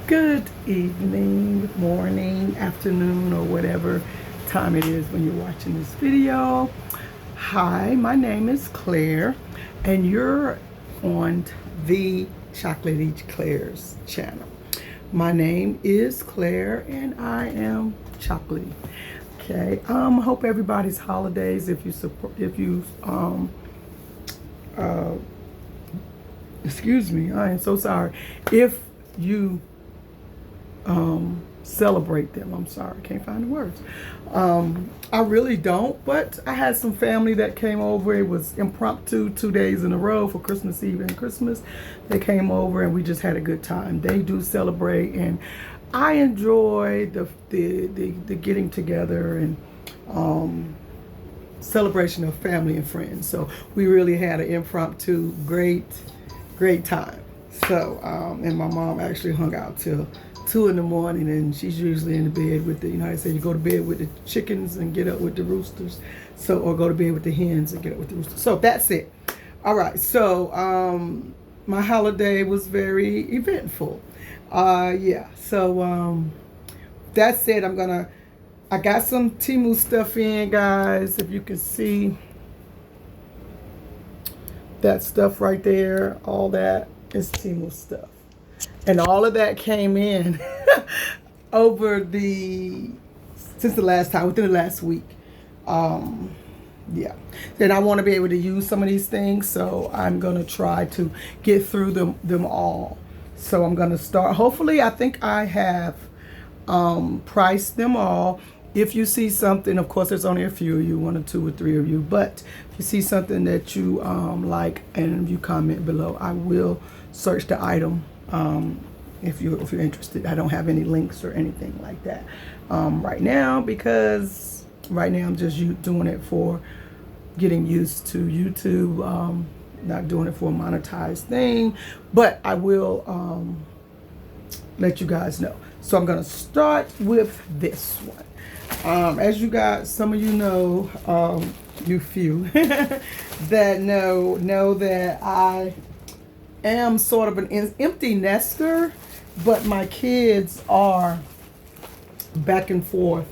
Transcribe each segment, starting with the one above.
Good evening, morning, afternoon, or whatever time it is when you're watching this video. Hi, my name is Claire, and you're on the Chocolate Each Claire's channel. My name is Claire, and I am chocolatey. Okay. Hope everybody's holidays. Excuse me. I am so sorry. If you celebrate them. I'm sorry, I can't find the words. I really don't, but I had some family that came over. It was impromptu, 2 days in a row for Christmas Eve and Christmas. They came over and we just had a good time. They do celebrate, and I enjoy the getting together and celebration of family and friends. So we really had an impromptu, great time. So, and my mom actually hung out till 2 in the morning, and she's usually in the bed with the, you know how they say you go to bed with the chickens and get up with the roosters. So, or go to bed with the hens and get up with the roosters. So that's it. All right. So, my holiday was very eventful. Yeah. So, that said, I got some Temu stuff in, guys. If you can see that stuff right there, all that is Temu stuff. And all of that came in since the last time, within the last week. Yeah. Then I want to be able to use some of these things, so I'm going to try to get through them all. So I'm going to start. Hopefully, I think I have priced them all. If you see something, of course, there's only a few of you, 1 or 2 or 3 of you. But if you see something that you like, and you comment below, I will search the item. If you're interested. I don't have any links or anything like that right now, because right now I'm just doing it for getting used to YouTube, not doing it for a monetized thing, but I will let you guys know. So I'm going to start with this one. As you guys, some of you know, you few that know that I am sort of an empty nester, but my kids are back and forth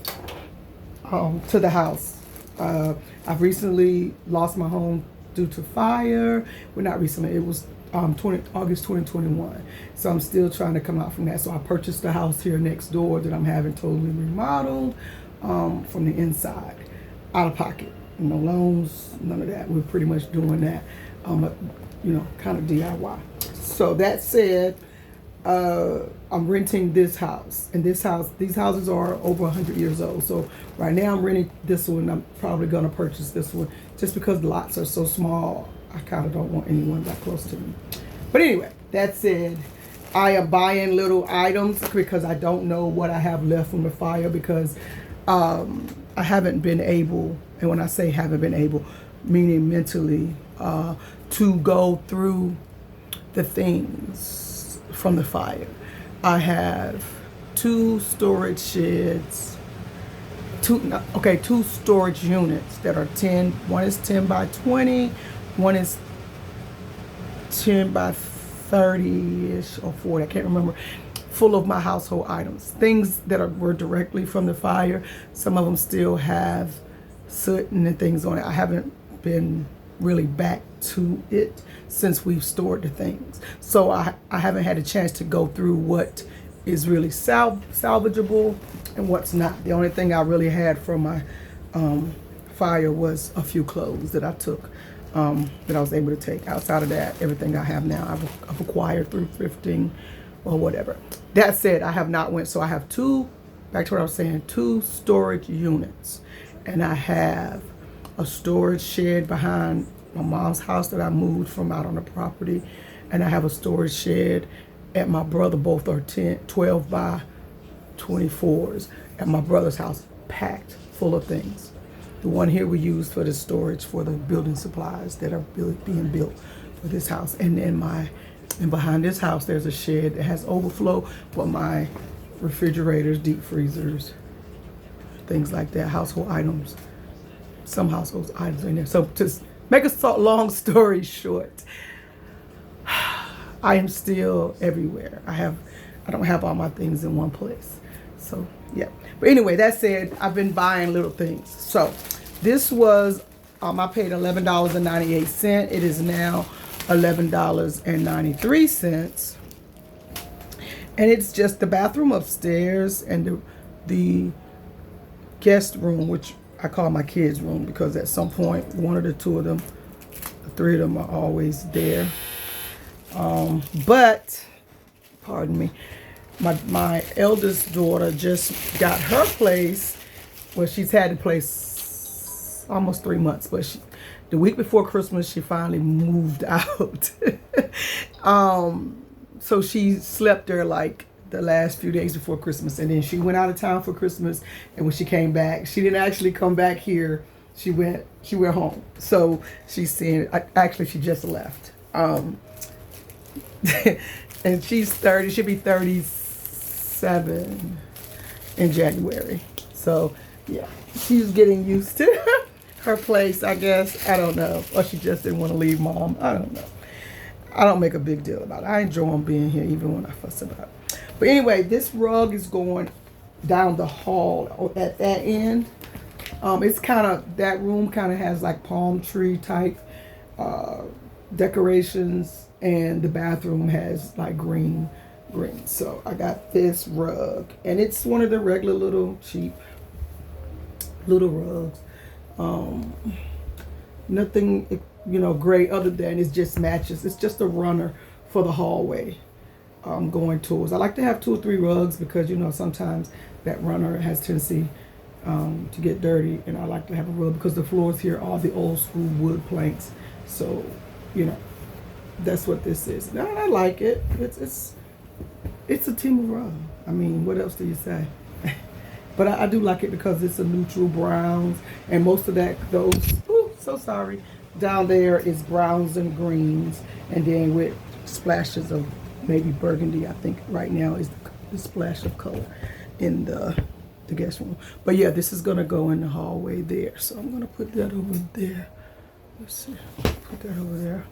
to the house. I've recently lost my home due to fire. Well, not recently. It was August 2021. So I'm still trying to come out from that. So I purchased a house here next door that I'm having totally remodeled from the inside, out of pocket. No loans, none of that. We're pretty much doing that. Kind of DIY. So that said, I'm renting this house, and these houses are over 100 years old. So right now I'm renting this one. I'm probably going to purchase this one just because the lots are so small. I kind of don't want anyone that close to me. But anyway, that said, I am buying little items because I don't know what I have left from the fire, because I haven't been able, and when I say haven't been able, meaning mentally, to go through the things from the fire. I have 2 storage sheds, two storage units that are 10. One is 10 by 20, one is 10 by 30-ish or 40, I can't remember, full of my household items, things that were directly from the fire. Some of them still have soot and things on it. I haven't been really back to it since we've stored the things, so I haven't had a chance to go through what is really salvageable and what's not. The only thing I really had from my fire was a few clothes that I took, that I was able to take. Outside of that, everything I have now I've acquired through thrifting or whatever. That said, I have not went, so I have back to what I was saying, 2 storage units, and I have a storage shed behind my mom's house that I moved from out on the property, and I have a storage shed at my brother. Both are 12 by 24s at my brother's house, packed full of things. The one here we use for the storage for the building supplies that are being built for this house, and behind this house there's a shed that has overflow for my refrigerators, deep freezers, things like that, household items. Some household items in there. So to make a long story short, I am still everywhere. I have I don't have all my things in one place. So yeah. But anyway, that said, I've been buying little things. So this was I paid $11.98. It is now $11.93. And it's just the bathroom upstairs and the guest room, which I call my kids' room because at some point one of the two of them, the three of them are always there. But pardon me, my eldest daughter just got her place. Well, she's had the place almost 3 months, but the week before Christmas she finally moved out. So she slept there like the last few days before Christmas, and then she went out of town for Christmas. And when she came back, she didn't actually come back here. She went home. So she's saying, actually, she just left. And she's 30. She'll be 37 in January. So yeah, she's getting used to her place, I guess. I don't know, or she just didn't want to leave mom. I don't know. I don't make a big deal about it. I enjoy being here even when I fuss about it. But anyway, this rug is going down the hall at that end. It's kind of, that room kind of has like palm tree type decorations, and the bathroom has like green. So I got this rug, and it's one of the regular little cheap little rugs. Nothing, great other than it just matches. It's just a runner for the hallway going towards. I like to have 2 or 3 rugs because sometimes that runner has tendency to get dirty, and I like to have a rug because the floors here are the old school wood planks. So that's what this is. And I like it. It's a Temu rug. I mean, what else do you say? But I do like it because it's a neutral browns, and most of down there is browns and greens, and then with splashes of maybe burgundy. I think right now is the splash of color in the guest room. But yeah, this is gonna go in the hallway there, so I'm gonna put that over there. Let's see, put that over there.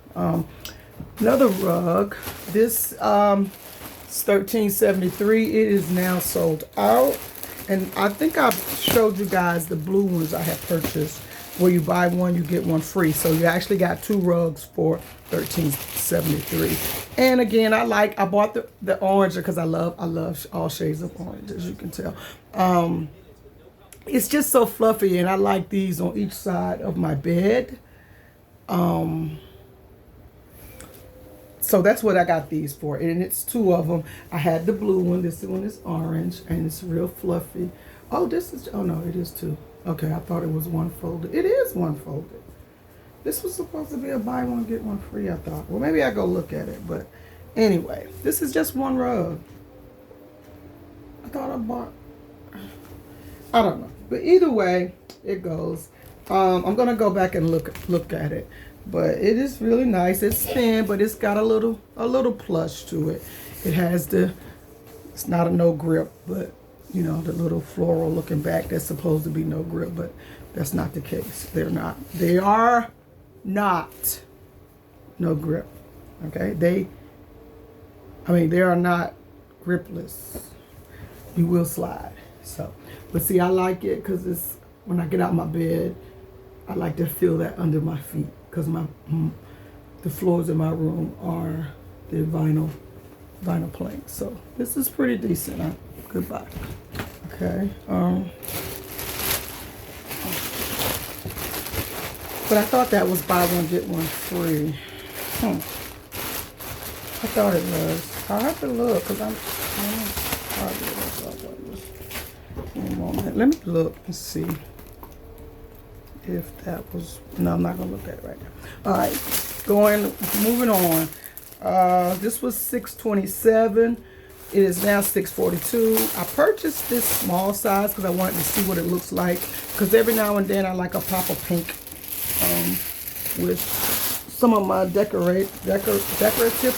Another rug. This is $13.73. It is now sold out, and I think I've showed you guys the blue ones I have purchased, where you buy one, you get one free. So you actually got 2 rugs for $13.73. And again, I bought the orange because I love all shades of orange, as you can tell. It's just so fluffy, and I like these on each side of my bed. So that's what I got these for, and it's 2 of them. I had the blue one. This one is orange, and it's real fluffy. Oh, no, it is 2. Okay, I thought it was one folded. It is one folded. This was supposed to be a buy one, get one free, I thought. Well, maybe I go look at it, but anyway, this is just one rug. I thought I bought, I don't know. But either way, it goes. I'm gonna go back and look at it. But it is really nice. It's thin, but it's got a little plush to it. It has it's not a no grip, but the little floral looking back, that's supposed to be no grip, but that's not the case. They are not no grip. Okay, they are not gripless. You will slide. So, but see, I like it because it's, when I get out of my bed, I like to feel that under my feet, because the floors in my room are the vinyl planks. So this is pretty decent. Goodbye. Okay. But I thought that was buy one get one free. I thought it was. I'll have to look because let me look and see if that was. No, I'm not gonna look at it right now. All right, moving on. This was $6.27. It is now $6.42. I purchased this small size because I wanted to see what it looks like. Because every now and then I like a pop of pink with some of my decorative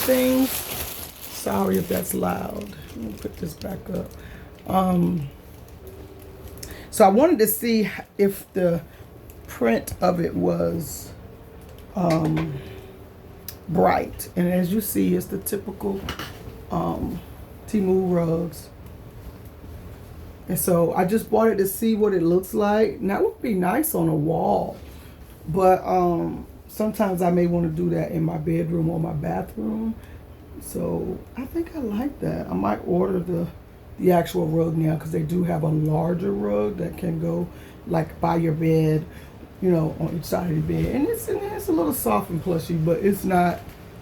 things. Sorry if that's loud. Let me put this back up. So I wanted to see if the print of it was bright, and as you see, it's the typical Temu rugs. And so I just bought it to see what it looks like. Now it would be nice on a wall, but sometimes I may want to do that in my bedroom or my bathroom. So I think I like that. I might order the actual rug now, because they do have a larger rug that can go like by your bed, you know, on each side of the bed. And it's a little soft and plushy, but it's not,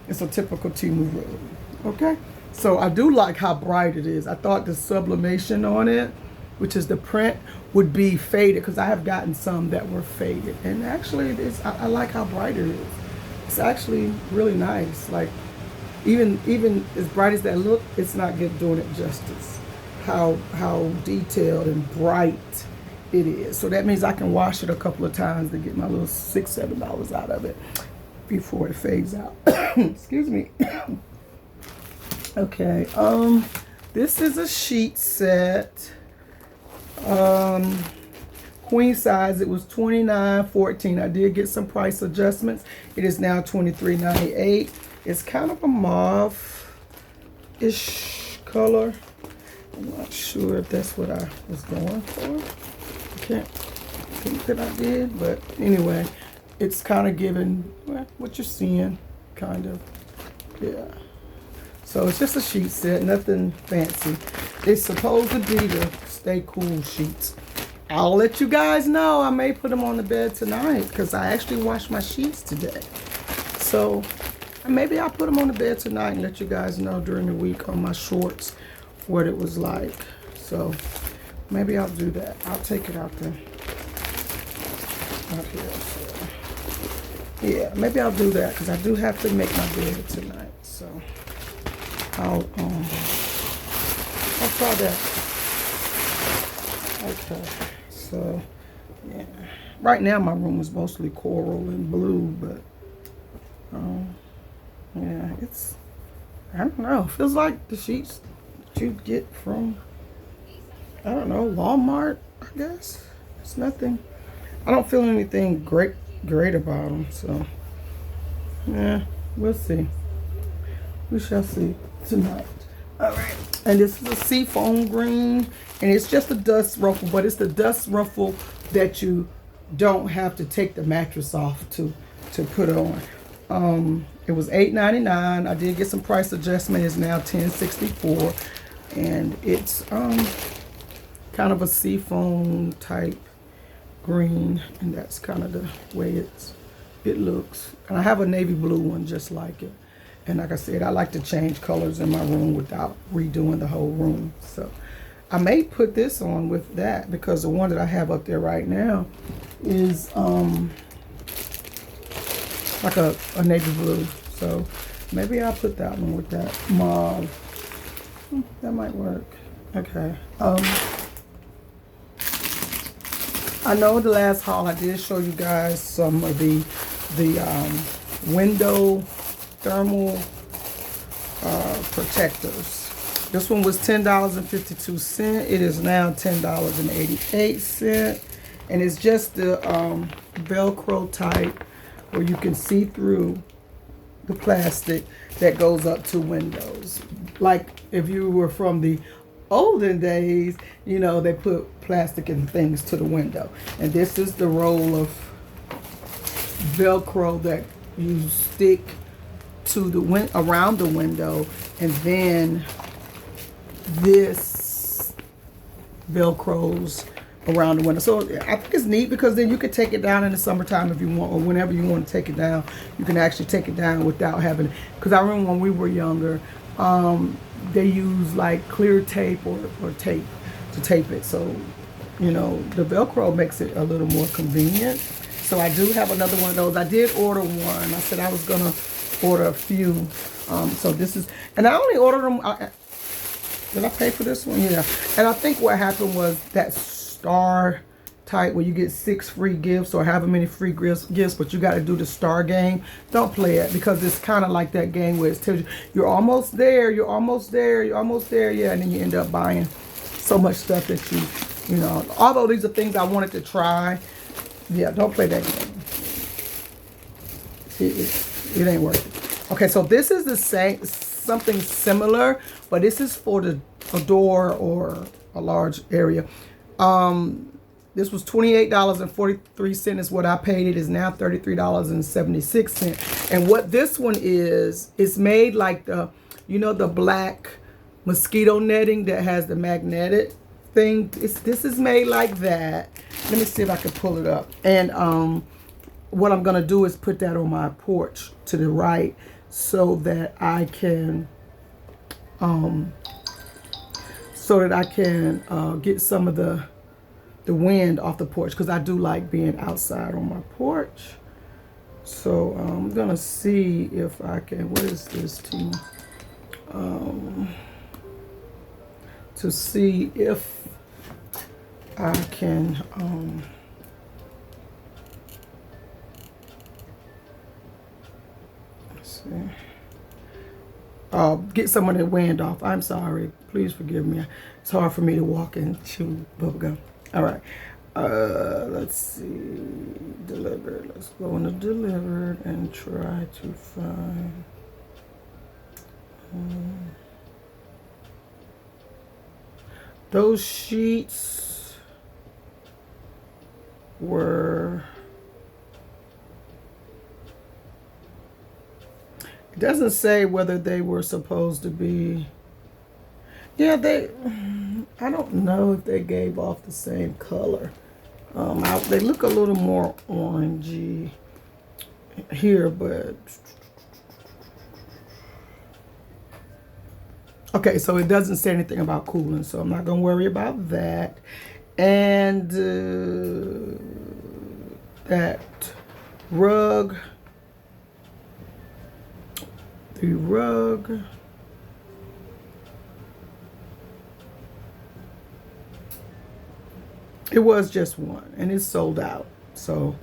it's a typical Temu rug. Okay? So I do like how bright it is. I thought the sublimation on it, which is the print, would be faded, because I have gotten some that were faded. And actually, I like how bright it is. It's actually really nice. Like, even as bright as that look, it's not doing it justice. How detailed and bright it is. So that means I can wash it a couple of times to get my little $6-7 out of it before it fades out. Excuse me. Okay. This is a sheet set. Queen size. It was $29.14. I did get some price adjustments. It is now $23.98. It's kind of a mauve-ish color. I'm not sure if that's what I was going for. I can't think that I did, but anyway, it's kind of giving what you're seeing, kind of. Yeah. So it's just a sheet set, nothing fancy. It's supposed to be the Stay Cool sheets. I'll let you guys know. I may put them on the bed tonight, because I actually washed my sheets today. So maybe I'll put them on the bed tonight and let you guys know during the week on my shorts what it was like. So maybe I'll do that. I'll take it out there. Out here. So, yeah, maybe I'll do that, because I do have to make my bed tonight. So I'll try that. Okay. So yeah. Right now my room is mostly coral and blue, but yeah, it's, I don't know. It feels like the sheets that you get from, I don't know, Walmart, I guess. It's nothing. I don't feel anything great about them. So, yeah, we'll see. We shall see tonight. All right. And this is a seafoam green. And it's just a dust ruffle, but it's the dust ruffle that you don't have to take the mattress off to put on. It was $8.99. I did get some price adjustment. It's now $10.64, and it's kind of a seafoam type green, and that's kind of the way it looks. And I have a navy blue one just like it. And like I said, I like to change colors in my room without redoing the whole room. So I may put this on with that, because the one that I have up there right now is like a navy blue. So maybe I'll put that one with that mauve. That might work. Okay. I know the last haul I did show you guys some of the window thermal protectors. This one was $10.52. It is now $10.88, and it's just the Velcro type, where you can see through the plastic that goes up to windows. Like if you were from the olden days, you know, they put plastic and things to the window. And this is the roll of Velcro that you stick to the around the window, and then this Velcros around the window. So I think it's neat, because then you can take it down in the summertime if you want, or whenever you want to take it down. You can actually take it down without having, because I remember when we were younger, they use like clear tape or tape to tape it. So, you know, the Velcro makes it a little more convenient. So I do have another one of those. I did order one. I said I was gonna order a few. So this is, and I only ordered them. Did I pay for this one? Yeah. And I think what happened was that star type where you get 6 free gifts or however many free gifts, but you got to do the star game. Don't play it, because it's kind of like that game where it tells you you're almost there, you're almost there, you're almost there, yeah, and then you end up buying so much stuff that you know. Although these are things I wanted to try, yeah, don't play that game. It ain't worth it. Okay, so this is the something similar, but this is for a door or a large area. This was $28.43 is what I paid. It is now $33.76. And what this one is, it's made like the, you know, the black mosquito netting that has the magnetic thing. This is made like that. Let me see if I can pull it up. And what I'm gonna do is put that on my porch to the right so that I can get some of the wind off the porch, because I do like being outside on my porch. So I'm gonna see if I can, what is this, Temu? To see if I can let's see. Get some of the wind off. I'm sorry. Please forgive me. It's hard for me to walk and chew bubblegum. All right. Let's see. Delivered. Let's go into delivered and try to find. Those sheets were. It doesn't say whether they were supposed to be. Yeah, I don't know if they gave off the same color. They look a little more orangey here, but okay, so it doesn't say anything about cooling, so I'm not gonna worry about that. And that rug, the rug. It was just one, and it's sold out. So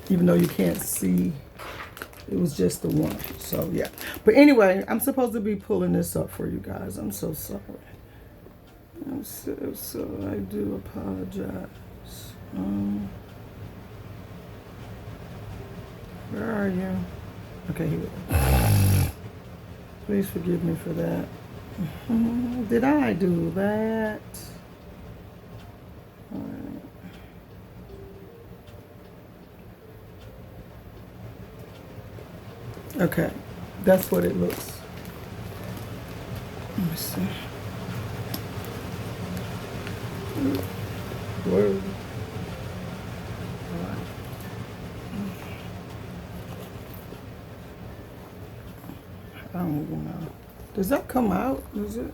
even though you can't see, it was just the one. So yeah. But anyway, I'm supposed to be pulling this up for you guys. I'm so sorry. I'm so I do apologize. Where are you? Okay, here we go. Please forgive me for that. Did I do that? Okay, that's what it looks. Let me see. Word. I don't even know. Does that come out? Is it?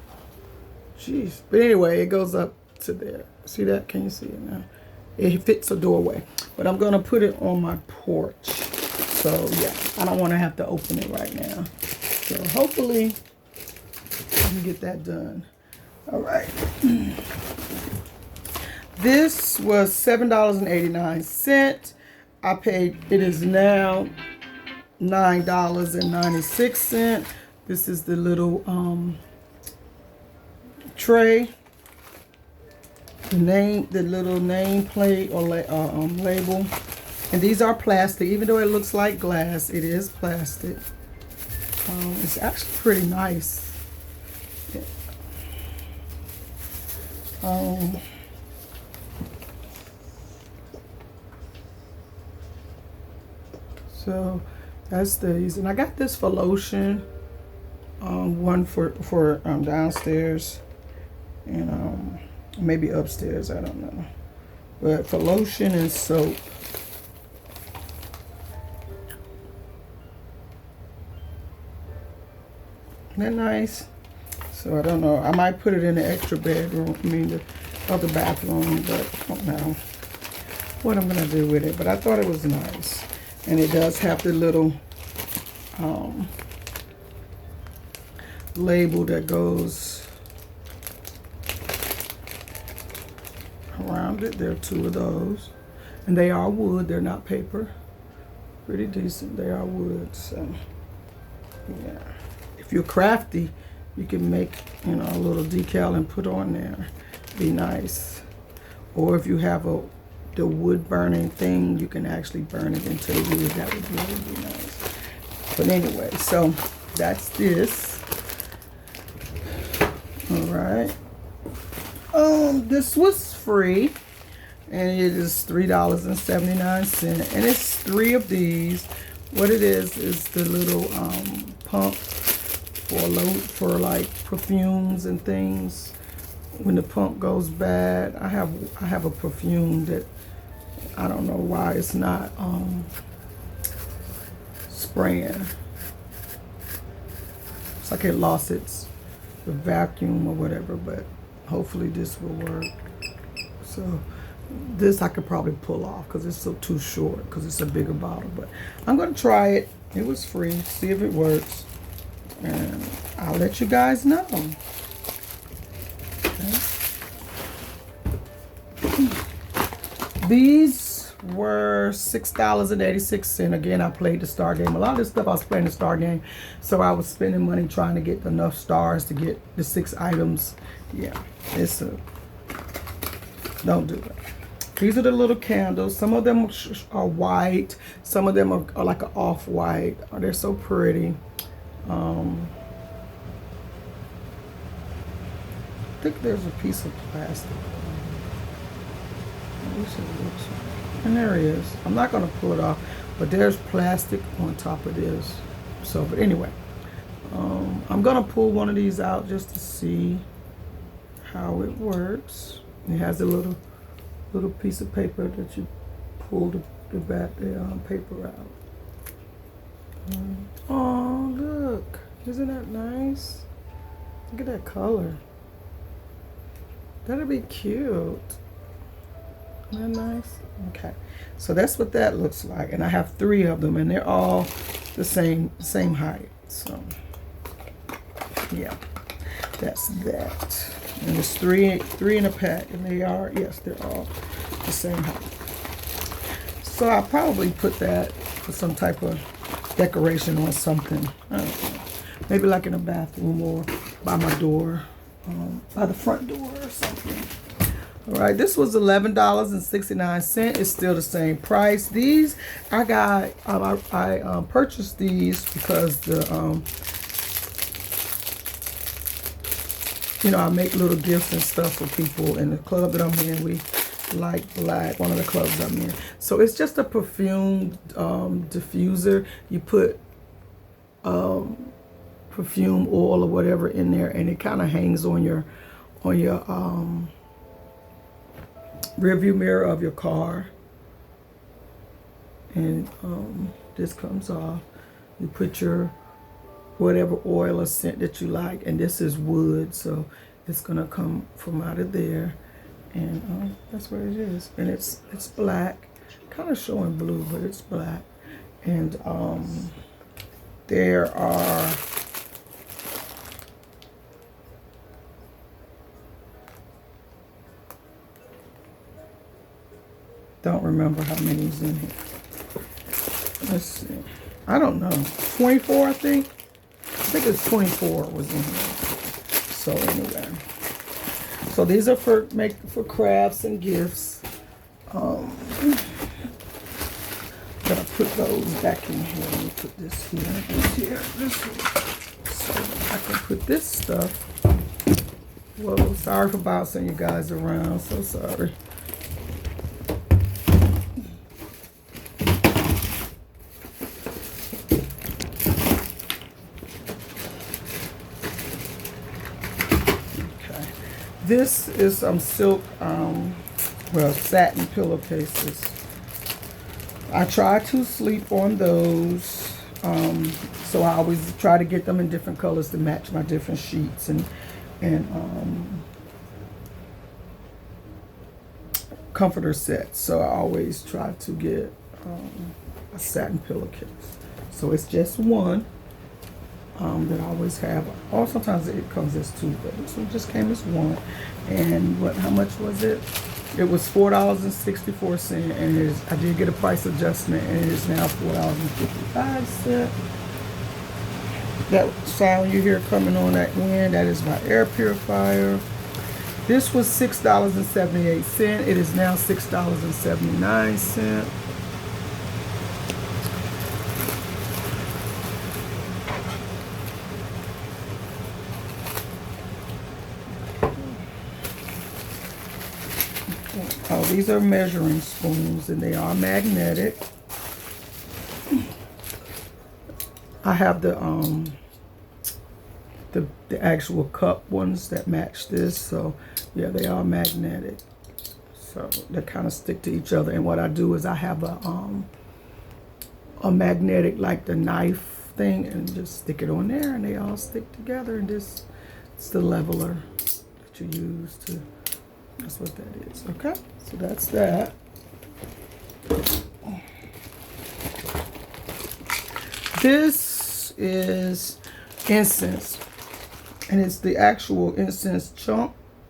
Jeez. But anyway, it goes up to there. See that? Can you see it now? It fits a doorway. But I'm gonna put it on my porch. So yeah, I don't want to have to open it right now. So hopefully I can get that done. All right. This was $7.89. I paid, it is now $9.96. This is the little tray. The little name plate or label. And these are plastic. Even though it looks like glass, it is plastic. It's actually pretty nice. So that's these. And I got this for lotion. One for downstairs. And maybe upstairs, I don't know. But for lotion and soap. Isn't that nice? So I don't know. I might put it in the extra bedroom, the other bathroom, but I don't know what I'm gonna do with it. But I thought it was nice. And it does have the little label that goes around it. There are two of those. And they are wood, they're not paper. Pretty decent, they are wood, so yeah. If you're crafty, you can make, a little decal and put on there. Be nice. Or if you have the wood burning thing, you can actually burn it into the wood. That would really be nice. But anyway, so that's this. right. This was free, and it is $3.79, and it's 3 of these. What it is the little pump for like perfumes and things. When the pump goes bad, I have a perfume that I don't know why it's not spraying. It's like it lost its the vacuum or whatever, but hopefully this will work. So this I could probably pull off because it's so too short because it's a bigger bottle, but I'm gonna try it. It was free, see if it works, and I'll let you guys know. Okay. These were $6.86. Again, I played the star game. A lot of this stuff I was playing the star game, so I was spending money trying to get enough stars to get the 6 items. Yeah, don't do it. These are the little candles. Some of them are white. Some of them are like an off-white. Oh, they're so pretty. I think there's a piece of plastic. And there he is. I'm not going to pull it off, but there's plastic on top of this. So, but anyway, I'm going to pull one of these out just to see how it works. It has a little piece of paper that you pull the paper out. Oh, look. Isn't that nice? Look at that color. That'd be cute. Isn't that nice? Okay. So that's what that looks like. And I have 3 of them, and they're all the same height. So, yeah. That's that. And there's three in a pack, and they're all the same height. So I'll probably put that for some type of decoration or something. I don't know. Maybe like in a bathroom or by my door, by the front door or something. All right, this was $11.69. It's still the same price. These I got. I purchased these because I make little gifts and stuff for people in the club that I'm in. We like black, one of the clubs I'm in. So it's just a perfume diffuser. You put perfume oil or whatever in there, and it kind of hangs on your rear view mirror of your car. And this comes off. You put your whatever oil or scent that you like, and this is wood, so it's gonna come from out of there, and that's what it is. And it's black, kind of showing blue, but it's black. And there are don't remember how many is in here. Let's see. I don't know. 24, I think. I think it's 24 was in here. So anyway. So these are for crafts and gifts. Gotta put those back in here. Let me put this here. This one. So I can put this stuff. Whoa, sorry for bouncing you guys around. So sorry. This is some silk, satin pillowcases. I try to sleep on those, so I always try to get them in different colors to match my different sheets and comforter sets. So I always try to get a satin pillowcase. So it's just one. That I always have. Or sometimes it comes as 2, but this one just came as 1. And how much was it? It was $4.64, and I did get a price adjustment, and it is now $4.55. That sound you hear coming on that wind, that is my air purifier. This was $6.78. It is now $6.79. Oh, these are measuring spoons, and they are magnetic. I have the actual cup ones that match this, so yeah, they are magnetic. So they kind of stick to each other. And what I do is I have a magnetic, like the knife thing, and just stick it on there, and they all stick together. And this, it's the leveler that you use to. That's what that is. Okay, so that's that. This is incense, and it's the actual incense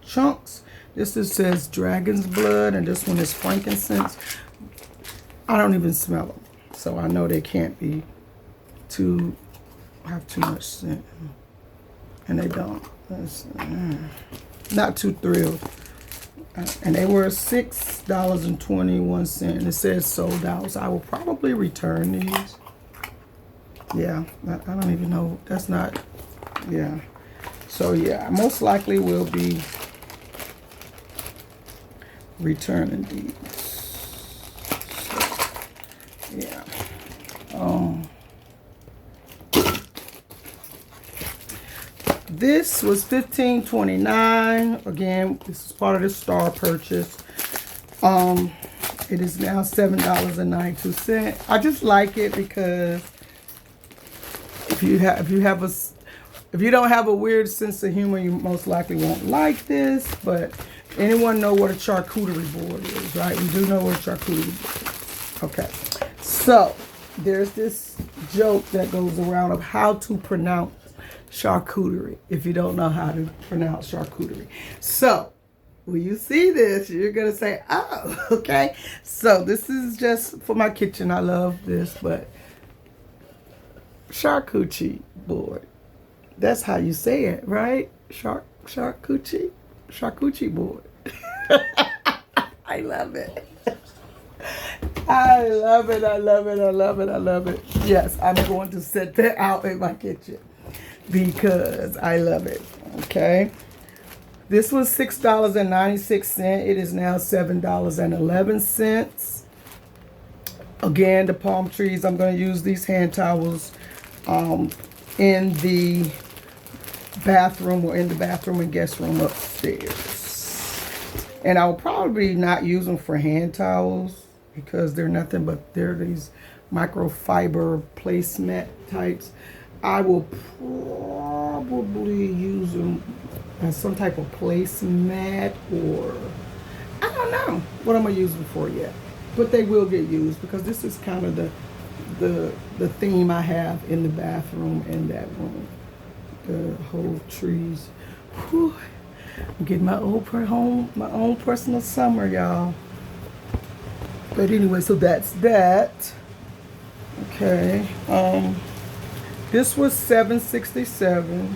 chunks. This is, says dragon's blood, and this one is frankincense. I don't even smell them, so I know they can't be have too much scent, and they don't. Not too thrilled. And they were $6.21, and it says sold out. So I will probably return these. Yeah, I don't even know. That's not. Yeah. So yeah, I most likely will be returning these. So, yeah. This was $15.29. Again, this is part of the Star purchase. It is now $7.92. I just like it because if you don't have a weird sense of humor, you most likely won't like this. But anyone know what a charcuterie board is, right? We do know what a charcuterie board is. Okay, so there's this joke that goes around of how to pronounce charcuterie if you don't know how to pronounce charcuterie. So when you see this, you're gonna say, oh, okay. So this is just for my kitchen. I love this, but charcuterie board, that's how you say it, right? Charcuterie board. I love it. I love it. I love it. I love it. I love it. Yes, I'm going to set that out in my kitchen because I love it. Okay. This was $6.96. It is now $7.11. Again, the palm trees, I'm going to use these hand towels in the bathroom or in the bathroom and guest room upstairs. And I will probably not use them for hand towels because they're nothing but they're these microfiber placemat types. I will probably use them as some type of placemat, or I don't know what I'm gonna use them for yet. But they will get used because this is kind of the theme I have in the bathroom and that room. The whole trees. Whew. I'm getting my own personal summer, y'all. But anyway, so that's that. Okay. This was $7.67.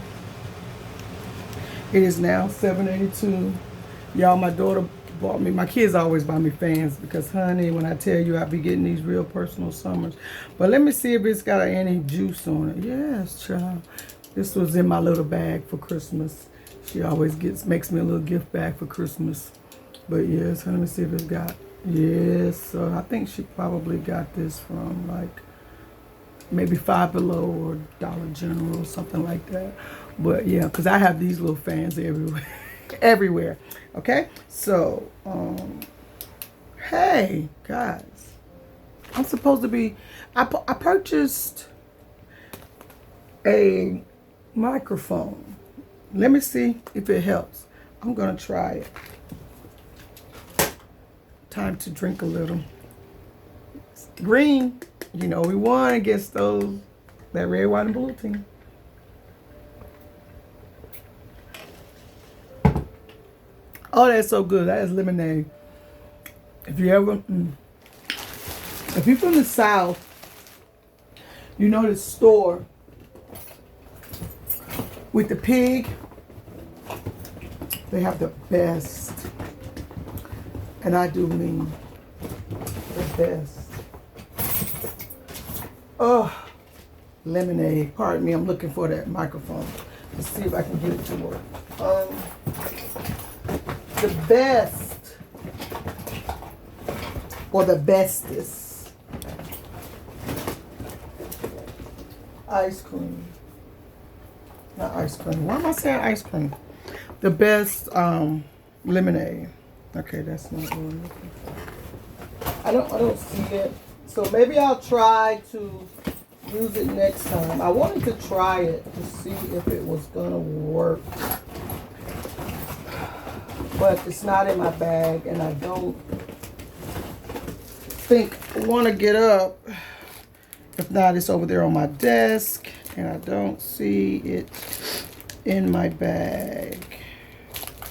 It is now $7.82. Y'all, my daughter bought me, my kids always buy me fans because, honey, when I tell you I be getting these real personal summers. But let me see if it's got any juice on it. Yes, child. This was in my little bag for Christmas. She always makes me a little gift bag for Christmas. But yes, let me see if it's got, yes. So I think she probably got this from like maybe Five Below or Dollar General or something like that. But yeah, because I have these little fans everywhere. Everywhere. Okay, so hey guys, I'm supposed to be, I purchased a microphone. Let me see if it helps. I'm gonna try it. Time to drink a little. It's green, you know we won against those, that red, white, and blue team. Oh, that's so good. That is lemonade. If you ever, if you're from the South, you know the store with the pig. They have the best, and I do mean the best. Oh, lemonade. Pardon me. I'm looking for that microphone. Let's see if I can get it to work. The best or the bestest. Ice cream. Not ice cream. Why am I saying ice cream? The best lemonade. Okay, that's not what I'm looking for. I don't see it. So maybe I'll try to use it next time. I wanted to try it to see if it was gonna work. But it's not in my bag, and I don't want to get up. If not, it's over there on my desk, and I don't see it in my bag.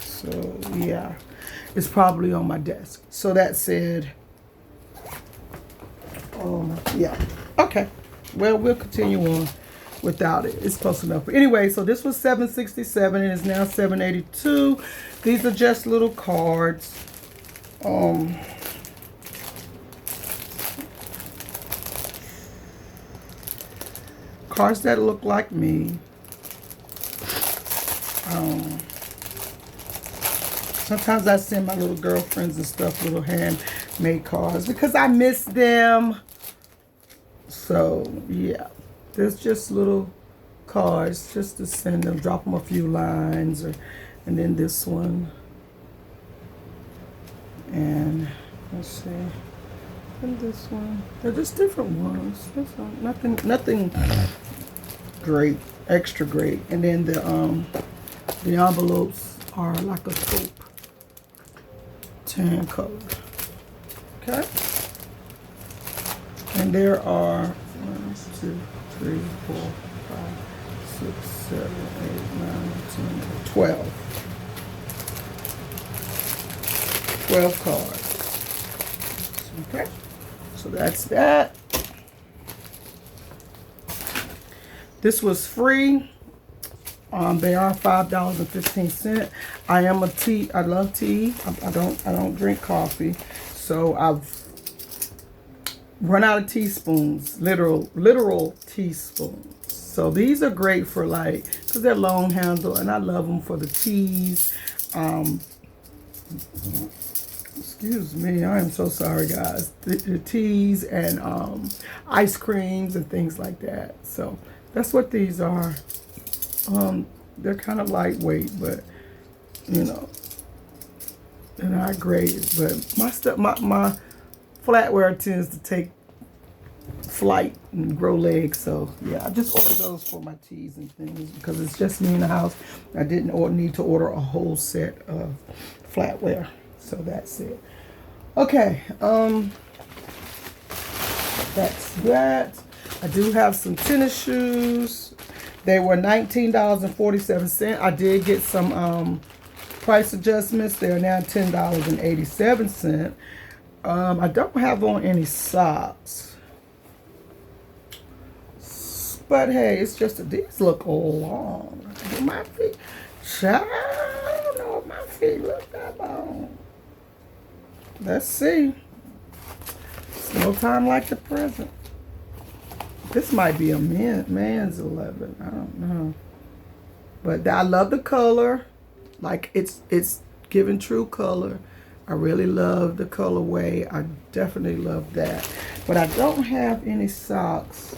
So yeah, it's probably on my desk. So that said, yeah, okay. Well, we'll continue on without it. It's close enough. But anyway, so this was $7.67 and it's now $7.82. These are just little cards. Cards that look like me. Sometimes I send my little girlfriends and stuff little handmade cards because I miss them. So yeah, there's just little cards just to send them, drop them a few lines, and then this one, and let's see, and this one. They're just different ones. That's all. Nothing great, extra great. And then the envelopes are like a taupe tan color. Okay. And there are 1, 2, 3, 4, 5, 6, 7, 8, 9, 10, 12. 12 cards. Okay. So that's that. This was free. They are $5.15. I am a tea. I love tea. I don't drink coffee. So I've run out of teaspoons, literal teaspoons. So these are great for like, because they're long handle, and I love them for the teas. Excuse me, I am so sorry, guys. The teas and ice creams and things like that. So that's what these are. They're kind of lightweight, but you know, they're not great. But my stuff, my flatware tends to take flight and grow legs. So yeah, I just ordered those for my teas and things because it's just me in the house. I didn't need to order a whole set of flatware. So that's it. Okay, that's that. I do have some tennis shoes. They were $19.47. I did get some price adjustments. They're now $10.87. I don't have on any socks. But hey, it's just these look long. My feet, child, I don't know if my feet look that long. Let's see. It's no time like the present. This might be a man's 11. I don't know. But I love the color. Like it's giving true color. I really love the colorway. I definitely love that. But I don't have any socks.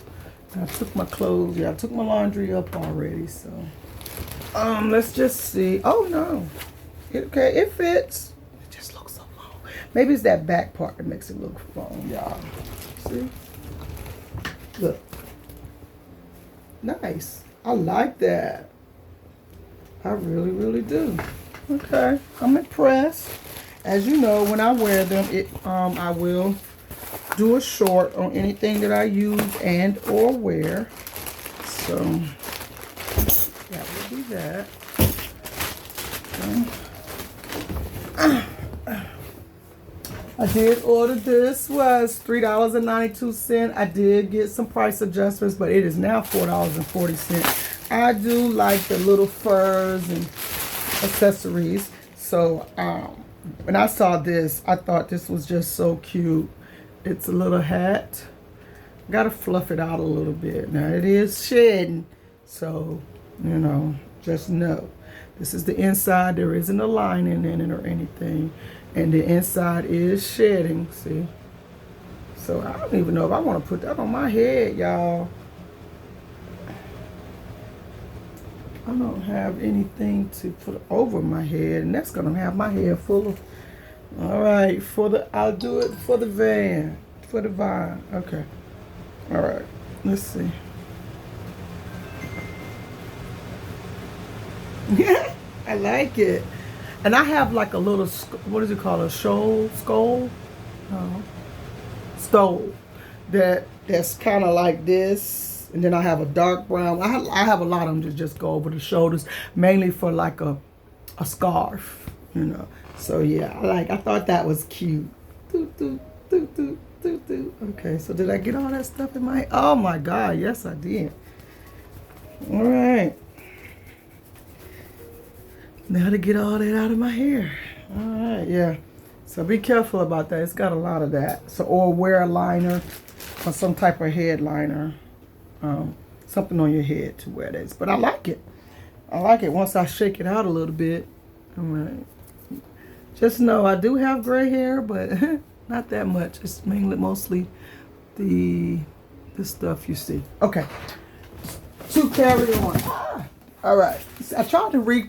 I took my clothes. Yeah, I took my laundry up already. So let's just see. Oh no. Okay, it fits. It just looks so long. Maybe it's that back part that makes it look long, y'all. See? Look. Nice. I like that. I really, really do. Okay. I'm impressed. As you know, when I wear them, I will do a short on anything that I use and or wear. So that will be that. I did order this, was $3.92. I did get some price adjustments, but it is now $4.40. I do like the little furs and accessories. So when I saw this, I thought this was just so cute. It's a little hat. Gotta fluff it out a little bit. Now it is shedding, so you know, just know. This is the inside. There isn't a lining in it or anything. And the inside is shedding, see? So I don't even know if I want to put that on my head, y'all. I don't have anything to put over my head, and that's gonna have my hair full of. All right, I'll do it for the van, for the vine. Okay. All right. Let's see. Yeah, I like it. And I have like a little, what is it called? A skull? No. Stole. That's kind of like this. And then I have a dark brown. I have a lot of them to just go over the shoulders, mainly for like a scarf, you know. So yeah, I thought that was cute. Doo, doo, doo, doo, doo, doo. Okay, so did I get all that stuff in my, oh my God, yes I did. All right. Now to get all that out of my hair. All right, yeah. So be careful about that. It's got a lot of that. So, or wear a liner or some type of head liner. Something on your head to wear this. But I like it. I like it once I shake it out a little bit. All right. Just know I do have gray hair, but not that much. It's mostly the stuff you see. Okay. To carry on. All right. I tried to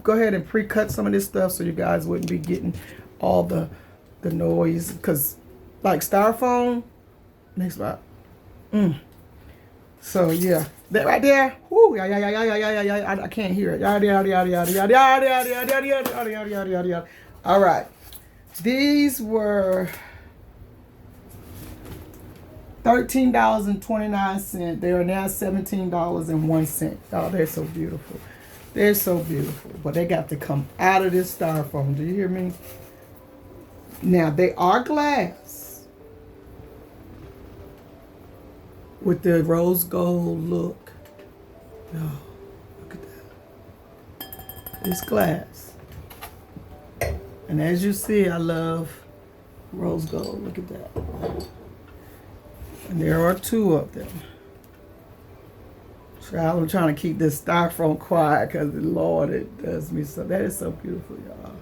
go ahead and pre-cut some of this stuff so you guys wouldn't be getting all the noise, because like styrofoam makes about so yeah, that right there, whoo, yeah, I can't hear it. Yada. All right, these were $13.29. They are now $17.01. Oh, they're so beautiful. They're so beautiful, but they got to come out of this styrofoam. Do you hear me? Now, they are glass with the rose gold look. Oh, look at that. It's glass. And as you see, I love rose gold. Look at that. And there are two of them. So I'm trying to keep this styrofoam quiet because, Lord, it does me so. That is so beautiful, y'all.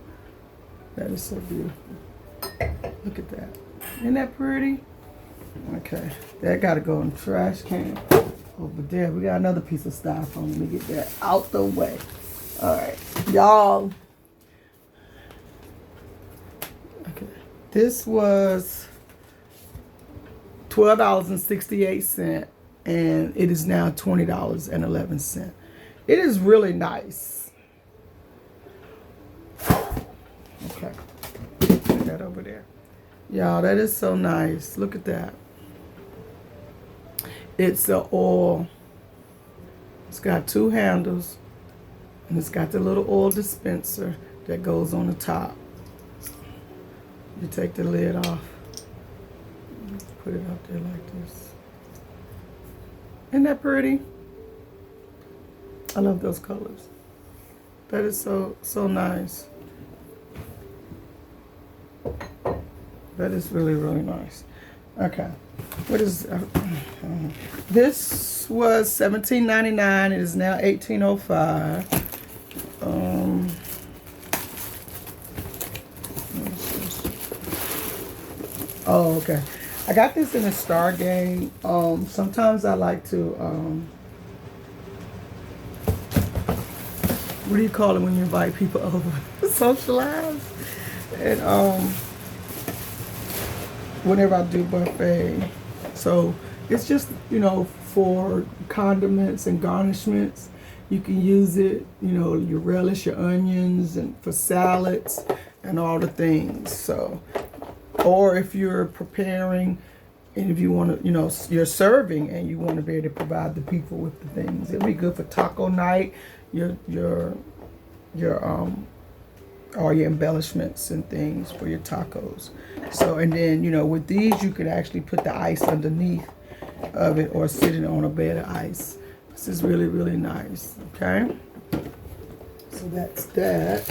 That is so beautiful. Look at that. Isn't that pretty? Okay. That got to go in the trash can. Over there, we got another piece of styrofoam. Let me get that out the way. All right. Y'all. Okay. This was $12.68. And it is now $20.11. It is really nice. Okay. Put that over there. Y'all, that is so nice. Look at that. It's the oil. It's got two handles. And it's got the little oil dispenser that goes on the top. You take the lid off. Put it up there like this. Isn't that pretty? I love those colors. That is so nice. That is really, really nice. Okay. What is this was $17.99. It is now $18.05. Oh, okay. I got this in a Stargate. Sometimes I like to, what do you call it when you invite people over? Socialize. And whenever I do buffet. So it's just, for condiments and garnishments. You can use it, your relish, your onions, and for salads and all the things. So, or if you're preparing and if you want to, you're serving and you want to be able to provide the people with the things. It'll be good for taco night, all your embellishments and things for your tacos. So, and then, with these, you could actually put the ice underneath of it or sit it on a bed of ice. This is really, really nice, okay? So that's that.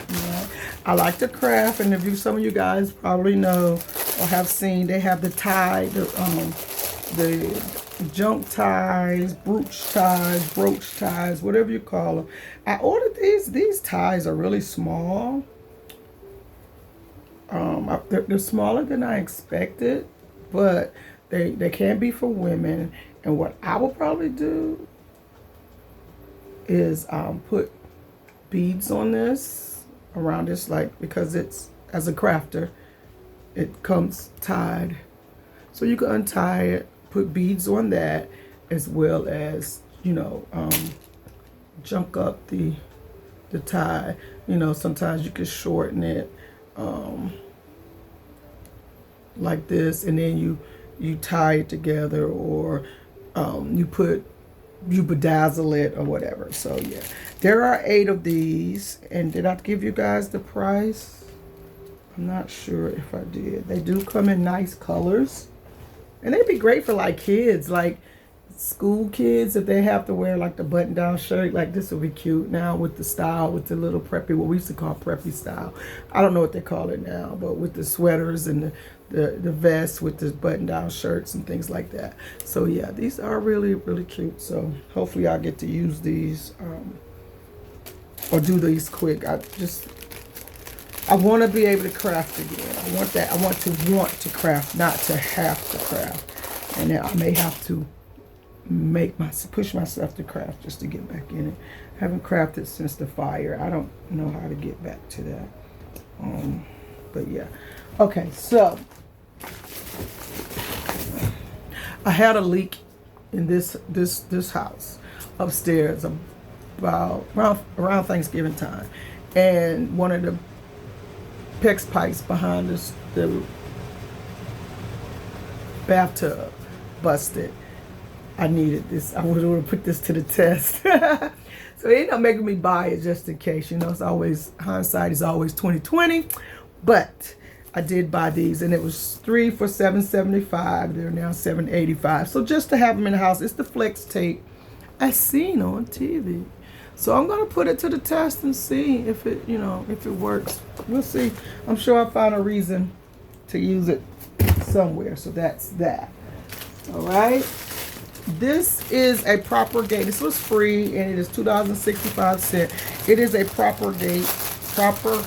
Yeah. I like to craft, and if some of you guys probably know or have seen, they have the tie, the junk ties, brooch ties, whatever you call them. I ordered these. These ties are really small. They're smaller than I expected, but they can be for women. And what I will probably do is put beads on this, around this, like, because it's, as a crafter, it comes tied. So you can untie it, put beads on that, as well as, you know, junk up the tie. You know, sometimes you can shorten it like this, and then you tie it together, or you bedazzle it or whatever. So yeah, there are 8 of these. And did I give you guys the price? I'm not sure if I did. They do come in nice colors, and they'd be great for like kids, like school kids, if they have to wear like the button down shirt. Like this would be cute now with the style, with the little preppy, what we used to call preppy style. I don't know what they call it now, but with the sweaters and the vest with the button down shirts and things like that. So yeah, these are really, really cute. So hopefully I get to use these or do these quick. I want to be able to craft again. I want that. I want to craft, not to have to craft. And then I may have to push myself to craft just to get back in it. I haven't crafted since the fire. I don't know how to get back to that. But yeah. Okay, so I had a leak in this house upstairs about around Thanksgiving time, and one of the PEX pipes behind the bathtub busted. I needed this. I would have put this to the test. So they ended up making me buy it just in case. You know, it's always, hindsight is always 20/20. But I did buy these, and it was 3 for $7.75. They're now $7.85. So just to have them in the house, it's the flex tape I seen on TV. So I'm gonna put it to the test and see if it, you know, if it works. We'll see. I'm sure I'll find a reason to use it somewhere. So that's that. All right. This is a proper gate. This was free, and it is $2.65. It is a proper gate, proper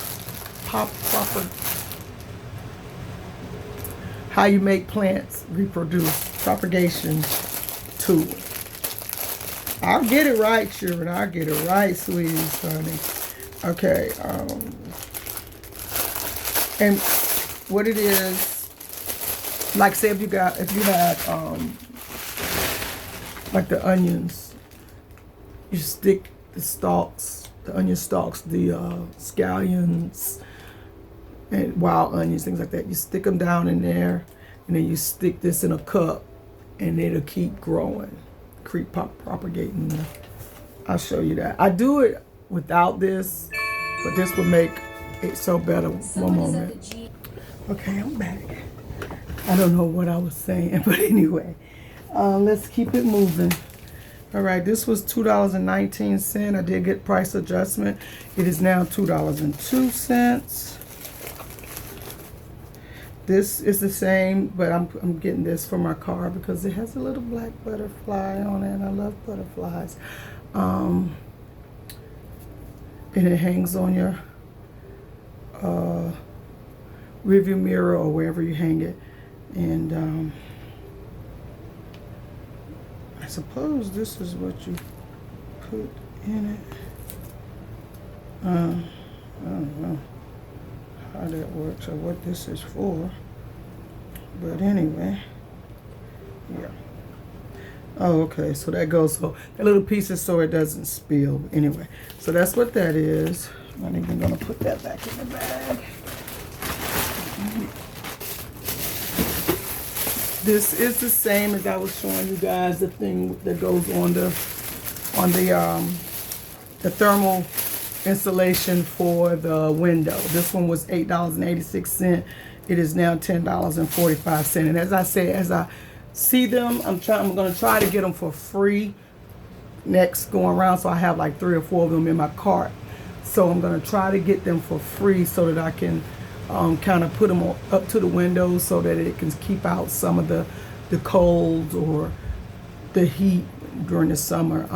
how you make plants reproduce propagation tool. I'll get it right, Sharon. I'll get it right, sweeties, honey. Okay. And what it is, like, say if you had like the onions, you stick the stalks, the onion stalks, the scallions, and wild onions, things like that. You stick them down in there, and then you stick this in a cup, and it'll keep growing, keep propagating. I'll show you that. I do it without this, but this will make it so better. One moment. Okay, I'm back. I don't know what I was saying, but anyway, let's keep it moving. All right, this was $2.19. I did get price adjustment. It is now $2.02. This is the same, but I'm getting this for my car because it has a little black butterfly on it, and I love butterflies. And it hangs on your rearview mirror or wherever you hang it. And I suppose this is what you put in it. I don't know how that works or what this is for, but anyway, yeah. Oh, okay, so that goes, so that little piece is so it doesn't spill. Anyway, so that's what that is. I'm not even gonna put that back in the bag. This is the same as I was showing you guys, the thing that goes on the thermal insulation for the window. This one was $8.86. It is now $10.45. And as I say, as I see them, I'm gonna try to get them for free next going around. So I have like 3 or 4 of them in my cart. So I'm gonna try to get them for free so that I can kind of put them up to the windows so that it can keep out some of the cold or the heat during the summer,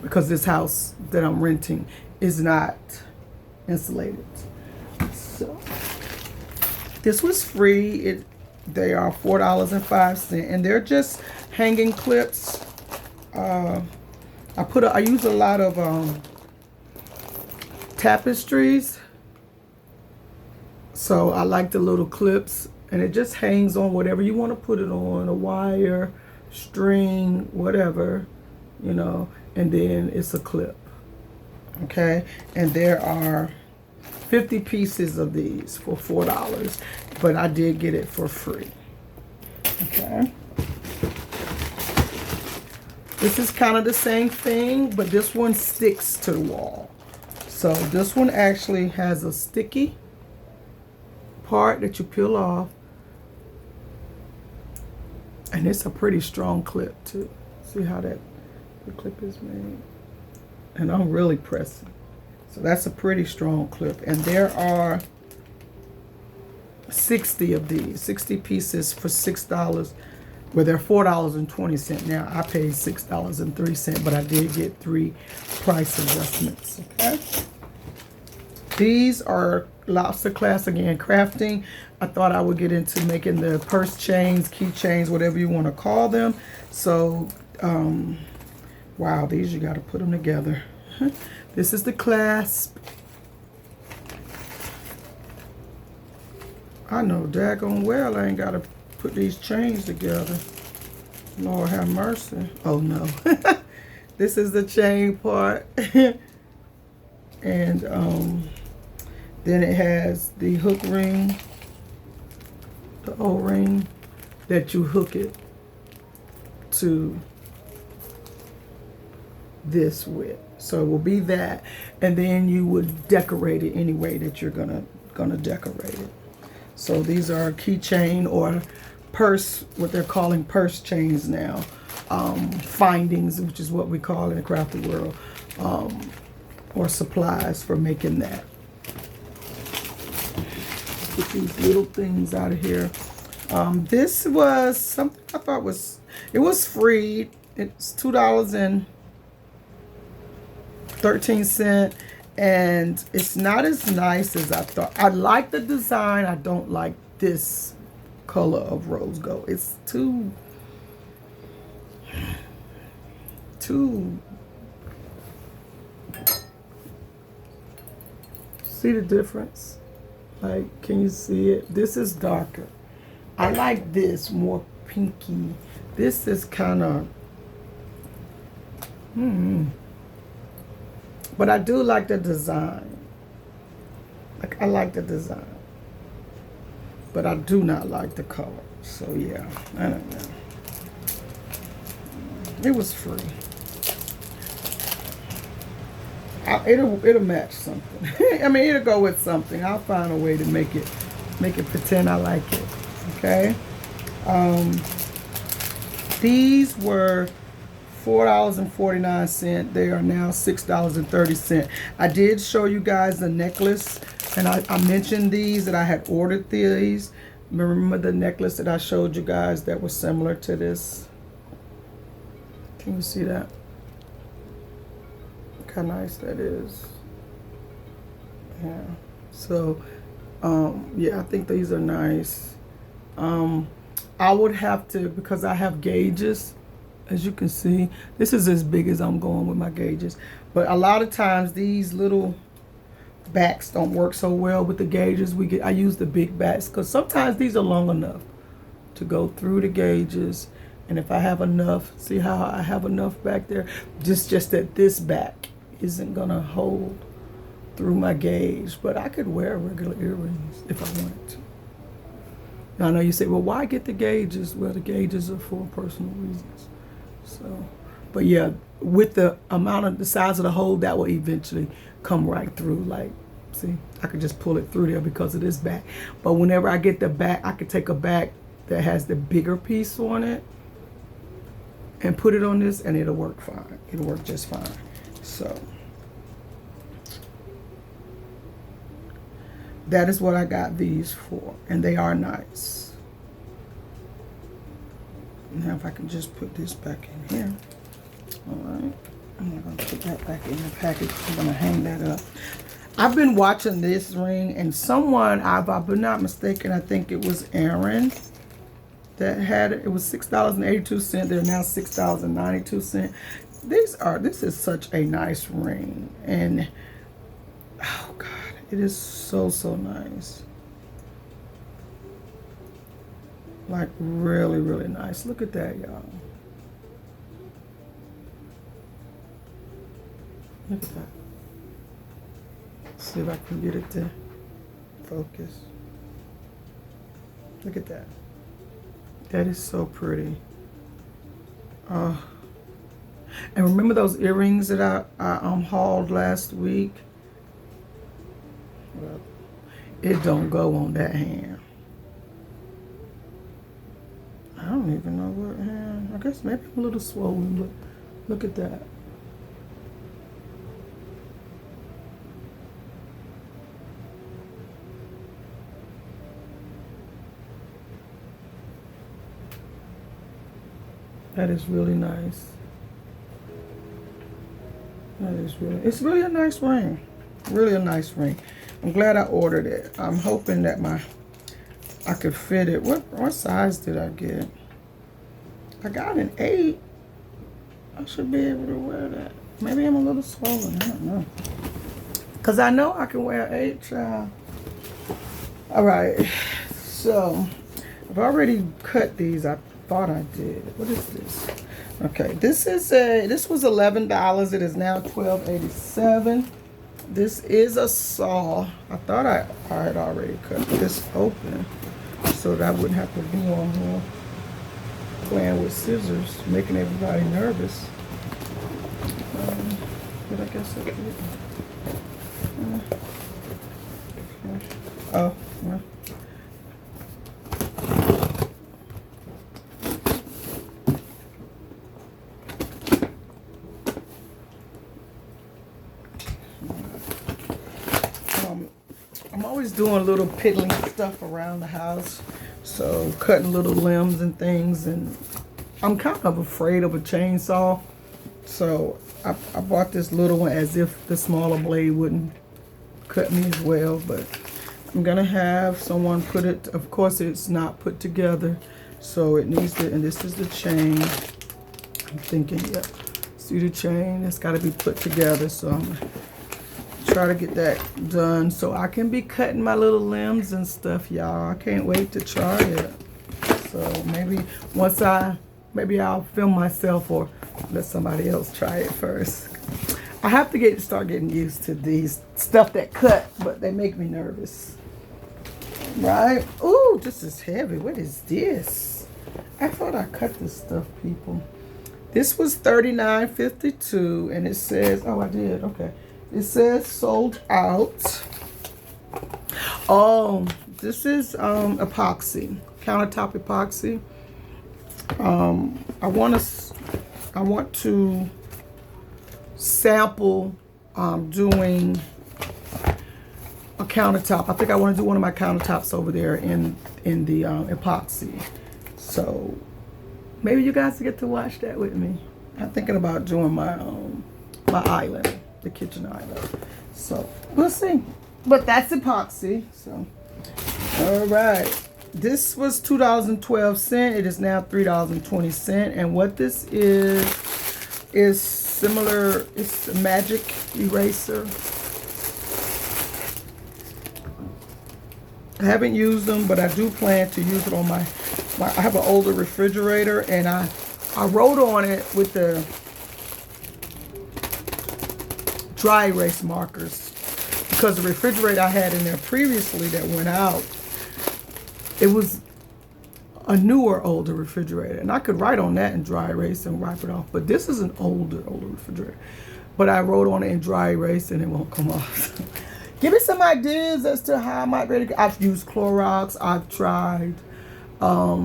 because this house that I'm renting is not insulated. So this was free. They are $4.05, and they're just hanging clips. I use a lot of tapestries, so I like the little clips, and it just hangs on whatever you want to put it on, a wire, string, whatever, you know, and then it's a clip. Okay, and there are 50 pieces of these for $4, but I did get it for free. Okay, this is kind of the same thing, but this one sticks to the wall. So this one actually has a sticky part that you peel off, and it's a pretty strong clip too. See how the clip is made? And I'm really pressing. So that's a pretty strong clip. And there are 60 of these, 60 pieces for $6. Well, they're $4.20 now. I paid $6.03, but I did get 3 price adjustments. Okay. These are lobster class again, crafting. I thought I would get into making the purse chains, key chains, whatever you want to call them. So, wow, these you got to put them together. This is the clasp. I know daggone well I ain't got to put these chains together. Lord have mercy. Oh no. This is the chain part. And then it has the hook ring, the O-ring that you hook it to this with. So it will be that, and then you would decorate it any way that you're gonna decorate it. So these are keychain or purse, what they're calling purse chains now, findings, which is what we call in the crafting world, or supplies for making that. Get these little things out of here. This was something I thought it was free. It's $2.13, and it's not as nice as I thought. I like the design. I don't like this color of rose gold. It's too see the difference? Like, can you see it? This is darker. I like this more pinky. This is kind of but I do like the design. Like, I like the design, but I do not like the color. So yeah, I don't know. It was free. It'll match something. I mean, it'll go with something. I'll find a way to make it pretend I like it. Okay. These were $4.49. They are now $6.30. I did show you guys the necklace, and I mentioned these, that I had ordered these. Remember the necklace that I showed you guys that was similar to this? Can you see that? Look how nice that is. Yeah. So, yeah, I think these are nice. I would have to, because I have gauges. As you can see, this is as big as I'm going with my gauges. But a lot of times these little backs don't work so well with the gauges. I use the big backs because sometimes these are long enough to go through the gauges. And if I have enough, see how I have enough back there? Just that this back isn't gonna hold through my gauge. But I could wear regular earrings if I wanted to. Now I know you say, well, why get the gauges? Well, the gauges are for personal reasons. So, but yeah, with the amount of the size of the hole, that will eventually come right through. Like, see, I could just pull it through there because of this back. But whenever I get the back, I could take a back that has the bigger piece on it and put it on this, and it'll work fine. It'll work just fine. So that is what I got these for, and they are nice. Now if I can just put this back in here. All right. I'm not going to put that back in the package. I'm going to hang that up. I've been watching this ring, and someone, if I'm not mistaken, I think it was Aaron that had it. It was $6.82. They're now $6.92. This is such a nice ring. And, oh God, it is so, so nice. Like really, really nice. Look at that, y'all. Look at that. Let's see if I can get it to focus. Look at that. That is so pretty. And remember those earrings that I hauled last week? Well, it don't go on that hand. I don't even know what hand. I guess maybe I'm a little swollen, but look at that. That is really nice. It's really a nice ring. Really a nice ring. I'm glad I ordered it. I'm hoping that I could fit it. What size did I get? I got an 8. I should be able to wear that. Maybe I'm a little swollen. I don't know. Because I know I can wear 8, child. All right. So, I've already cut these. I thought I did. What is this? Okay. This was $11. It is now $12.87. This is a saw. I thought I had already cut this open so that I wouldn't have to be on here playing with scissors, making everybody nervous. But I guess I did. Oh, well. I'm always doing little piddling stuff around the house. So cutting little limbs and things, and I'm kind of afraid of a chainsaw. So I bought this little one as if the smaller blade wouldn't cut me as well. But I'm gonna have someone put it, of course it's not put together. So it needs to, and this is the chain. I'm thinking, yep, see the chain, it's gotta be put together. So I'm gonna try to get that done so I can be cutting my little limbs and stuff, y'all. I can't wait to try it. So maybe maybe I'll film myself or let somebody else try it first. I have to start getting used to these stuff that cut, but they make me nervous. Right? Ooh, this is heavy. What is this? I thought I cut this stuff, people. This was $39.52, and it says, oh, I did. Okay. It says sold out. Oh, this is epoxy, countertop epoxy. I want to sample doing a countertop. I think I want to do one of my countertops over there in the epoxy. So maybe you guys get to watch that with me. I'm thinking about doing my island. The kitchen island. So we'll see. But that's epoxy. So all right. This was $2.12. It is now $3.20. And what this is similar. It's a magic eraser. I haven't used them, but I do plan to use it on my I have an older refrigerator, and I wrote on it with the dry erase markers because the refrigerator I had in there previously that went out, it was a newer, older refrigerator, and I could write on that and dry erase and wipe it off. But this is an older refrigerator. But I wrote on it in dry erase and it won't come off. Give me some ideas as to how I might be able to. I've used Clorox. I've tried. I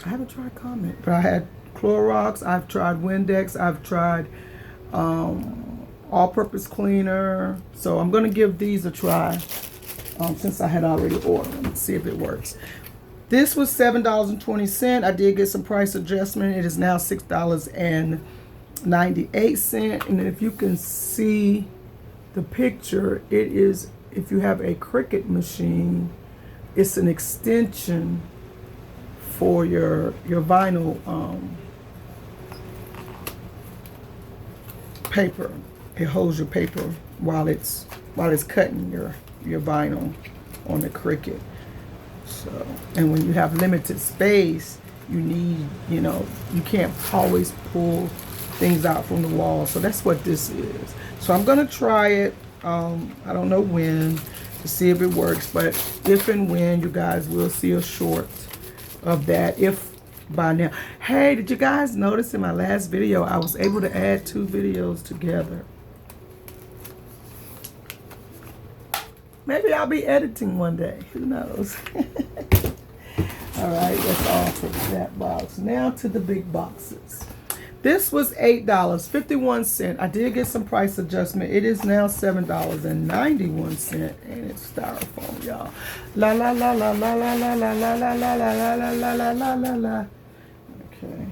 haven't tried Comment, but I had Clorox. I've tried Windex. I've tried all-purpose cleaner. So I'm going to give these a try since I had already ordered them. See if it works. This was $7.20. I did get some price adjustment. It is now $6.98. And if you can see the picture, it is, if you have a Cricut machine, it's an extension for your vinyl paper. It holds your paper while it's cutting your vinyl on the Cricut. So, and when you have limited space, you need, you can't always pull things out from the wall. So that's what this is. So I'm gonna try it. I don't know when, to see if it works, but if and when, you guys will see a short of that. If by now, hey, did you guys notice in my last video I was able to add 2 videos together? Maybe I'll be editing one day, who knows? All right, that's all for that box. Now to the big boxes. This was $8.51. I did get some price adjustment. It is now $7.91, and it's styrofoam, y'all. La la la la la la la la la la la la la la la la la la. Okay.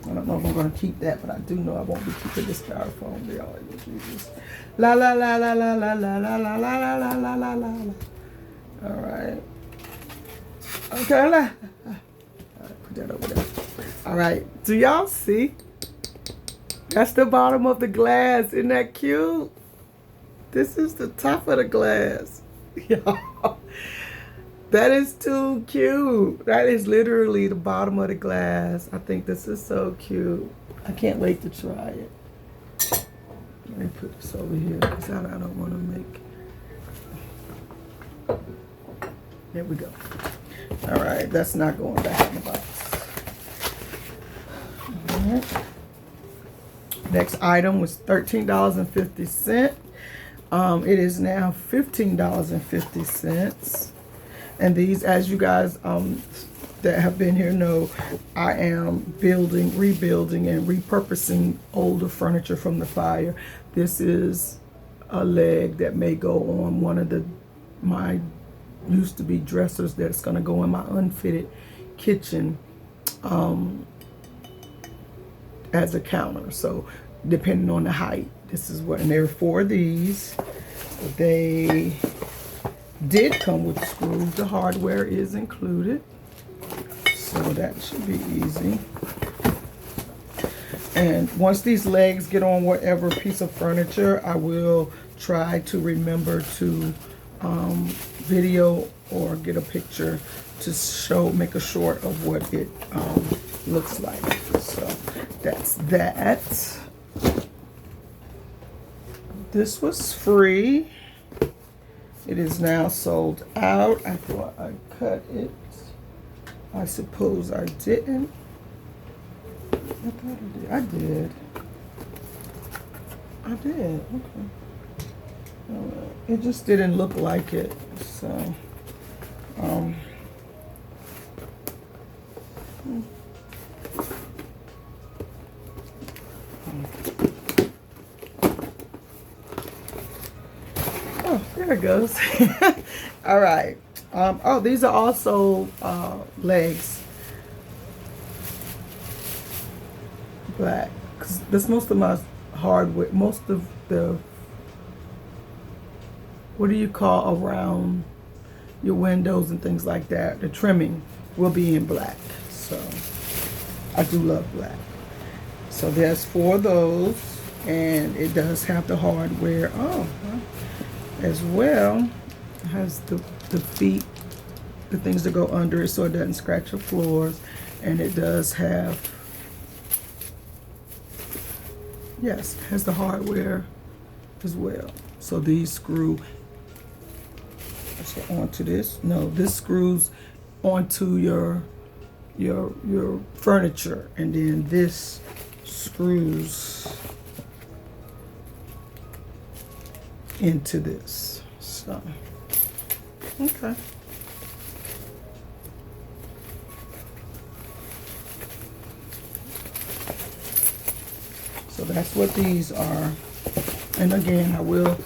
I don't know if I'm gonna keep that, but I do know I won't be keeping this styrofoam. Y'all, la la la la la la la la la la la la la la la. All right. Okay. All right, put that over there. All right, do y'all see? That's the bottom of the glass. Isn't that cute? This is the top of the glass. Y'all, that is too cute. That is literally the bottom of the glass. I think this is so cute. I can't wait to try it. Let me put this over here because I don't want to make... There we go. All right, that's not going back in the box. Next item was $13.50. It is now $15.50. And these, as you guys that have been here know, I am building, rebuilding, and repurposing older furniture from the fire. This is a leg that may go on one of my used to be dressers that's going to go in my unfitted kitchen. As a counter, so depending on the height, this is what, and there are 4 of these. They did come with screws. The hardware is included, so that should be easy. And once these legs get on whatever piece of furniture, I will try to remember to video or get a picture to make a short of what it looks like. So that's that. This was free. It is now sold out. I thought I cut it. I suppose I didn't. I thought I did. I did. Okay. It just didn't look like it. So, oh, there it goes. All right. Oh, these are also legs. Black. 'Cause that's most of my hardware. Most of the, what do you call around your windows and things like that, the trimming will be in black. So I do love black. So there's 4 of those, and it does have the hardware as well. It has the feet, the things that go under it so it doesn't scratch your floors, and it does have, yes, it has the hardware as well. So these screw onto this. No, this screws onto your furniture, and then this screws into this. So, okay. So that's what these are. And again, I will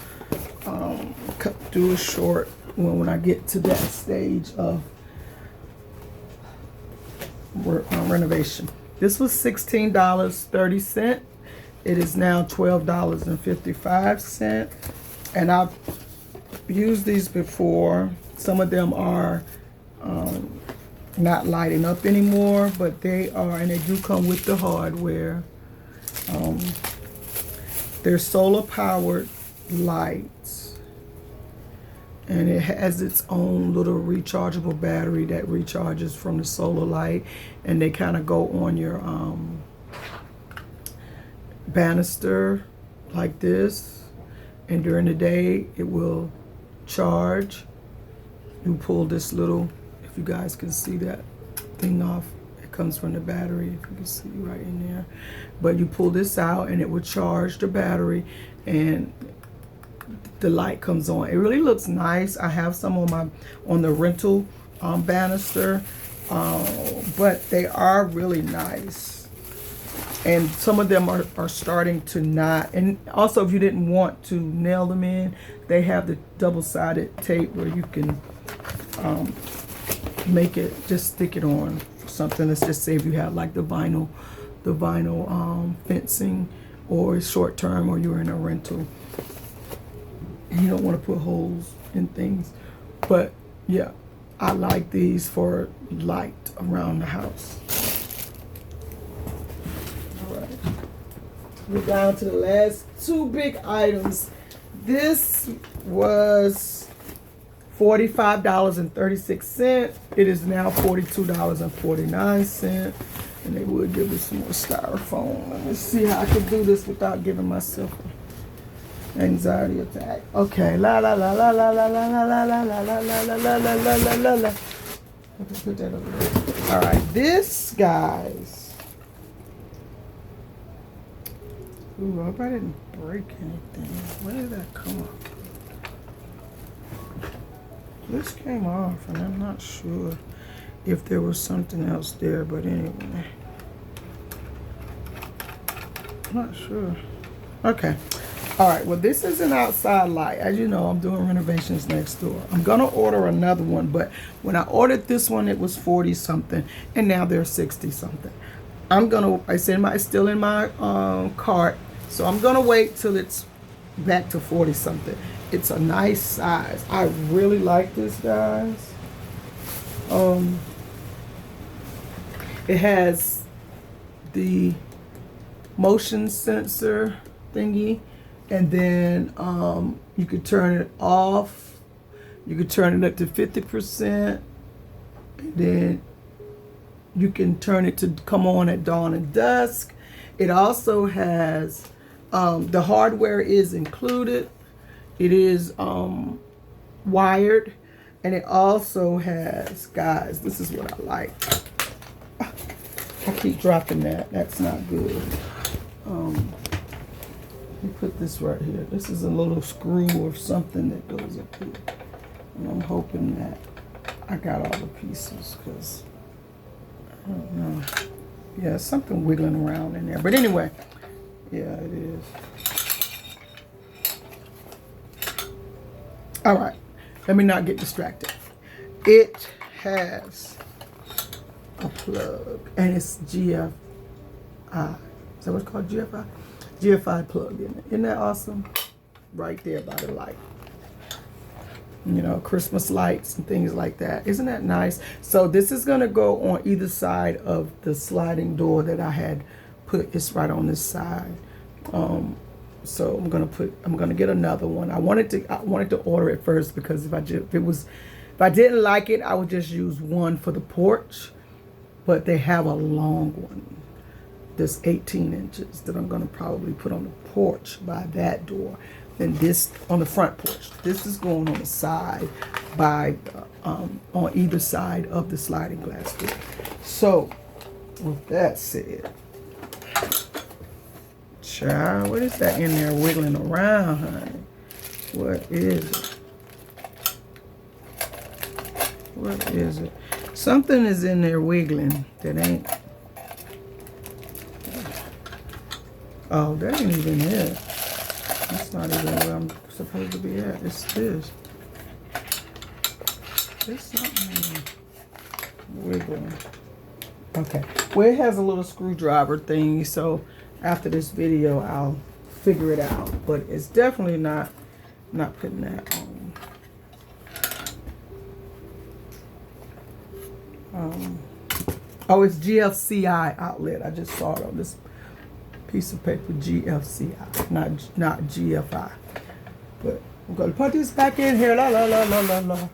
do a short when I get to that stage of renovation. This was $16.30. It is now $12.55. And I've used these before. Some of them are not lighting up anymore, but they are, and they do come with the hardware. They're solar powered lights, and it has its own little rechargeable battery that recharges from the solar light, and they kind of go on your banister like this, and during the day it will charge. You pull this little, if you guys can see that thing off, it comes from the battery, if you can see right in there. But you pull this out and it will charge the battery, and the light comes on. It really looks nice. I have some on the rental banister, but they are really nice. And some of them are starting to not. And also, if you didn't want to nail them in, they have the double-sided tape where you can make it, just stick it on something. Let's just say if you have like the vinyl fencing, or it's short term, or you're in a rental, you don't want to put holes in things. But yeah, I like these for light around the house. All right, we're down to the last two big items. This was $45.36. It is now $42.49. And they would give us some more styrofoam. Let me see how I can do this without giving myself an anxiety attack. Okay, la la la la la la la la la la la la la la la la la la la. Put that over there. All right, this, guys. Ooh, I hope I didn't break anything. Where did that come off? This came off, and I'm not sure if there was something else there, but anyway, not sure. Okay, all right, well, this is an outside light. As you know, I'm doing renovations next door. I'm gonna order another one, but when I ordered this one, it was 40 something, and now they're 60 something. It's still in my cart, so I'm gonna wait till it's back to 40 something. It's a nice size. I really like this, guys. It has the motion sensor thingy, and then you could turn it off. You could turn it up to 50%, and then you can turn it to come on at dawn and dusk. It also has the hardware is included. It is wired, and it also has, guys, this is what I like. I keep dropping that. That's not good. Let me put this right here. This is a little screw or something that goes up here. And I'm hoping that I got all the pieces, because I don't know. Yeah, something wiggling around in there. But anyway, yeah, it is. All right. Let me not get distracted. It has a plug, and it's GFI. Is that what it's called? GFI? GFI plug in it. Isn't that awesome? Right there by the light. You know, Christmas lights and things like that. Isn't that nice? So this is gonna go on either side of the sliding door that I had put. It's right on this side. So I'm gonna get another one. I wanted to order it first, because if I didn't like it, I would just use one for the porch. But they have a long one that's 18 inches that I'm gonna probably put on the porch by that door. Then this on the front porch. This is going on the side by on either side of the sliding glass door. So with that said, child, what is that in there wiggling around, honey? What is it? What is it? Something is in there wiggling that ain't. Oh, that ain't even it. That's not even where I'm supposed to be at. It's this. There's something wiggling. Okay. Well, it has a little screwdriver thing, so after this video, I'll figure it out. But it's definitely not putting that on. Oh, it's GFCI outlet. I just saw it on this piece of paper, GFCI, not GFI. But I'm gonna put this back in here, la la la la la la. All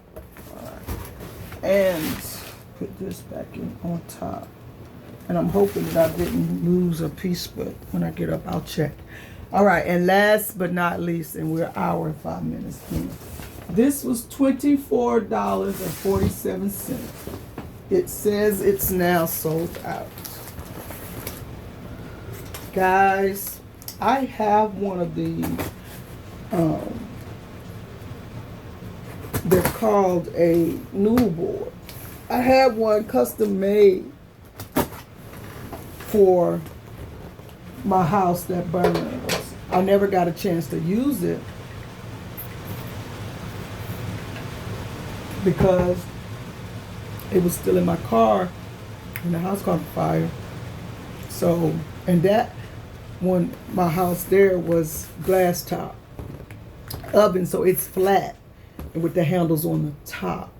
right. And put this back in on top. And I'm hoping that I didn't lose a piece, but when I get up, I'll check. All right, and last but not least, and we're an hour and 5 minutes in. This was $24.47. It says it's now sold out. Guys, I have one of these. They're called a noodle board. I had one custom made for my house that burned. I never got a chance to use it because it was still in my car and the house caught fire. So, and that one, my house there was glass top oven, so it's flat and with the handles on the top.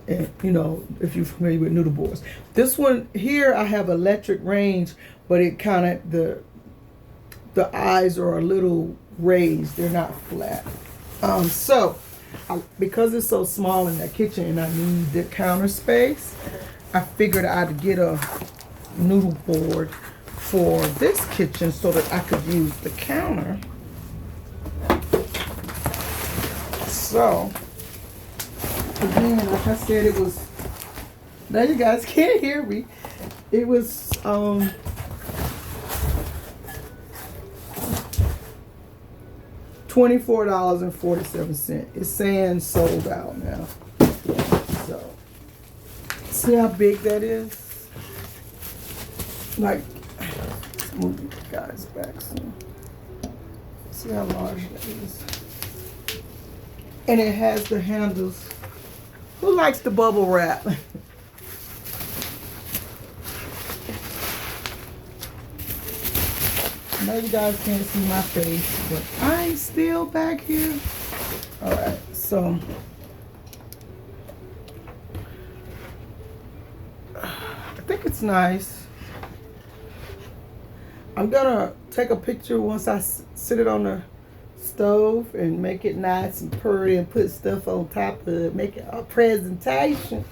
And you know, if you're familiar with noodle boards. This one here, I have electric range, but it kind of, the eyes are a little raised. They're not flat. Because it's so small in that kitchen and I need the counter space, I figured I'd get a noodle board for this kitchen so that I could use the counter. So, again, like I said, it was, now you guys can't hear me. It was, $24.47. It's saying sold out now. So, see how big that is? Like, let's move you guys back some. See how large that is? And it has the handles. Who likes the bubble wrap? I know you guys can't see my face, but I'm still back here. All right, so I think it's nice. I'm gonna take a picture once I sit it on the stove and make it nice and pretty and put stuff on top of it, make it a presentation.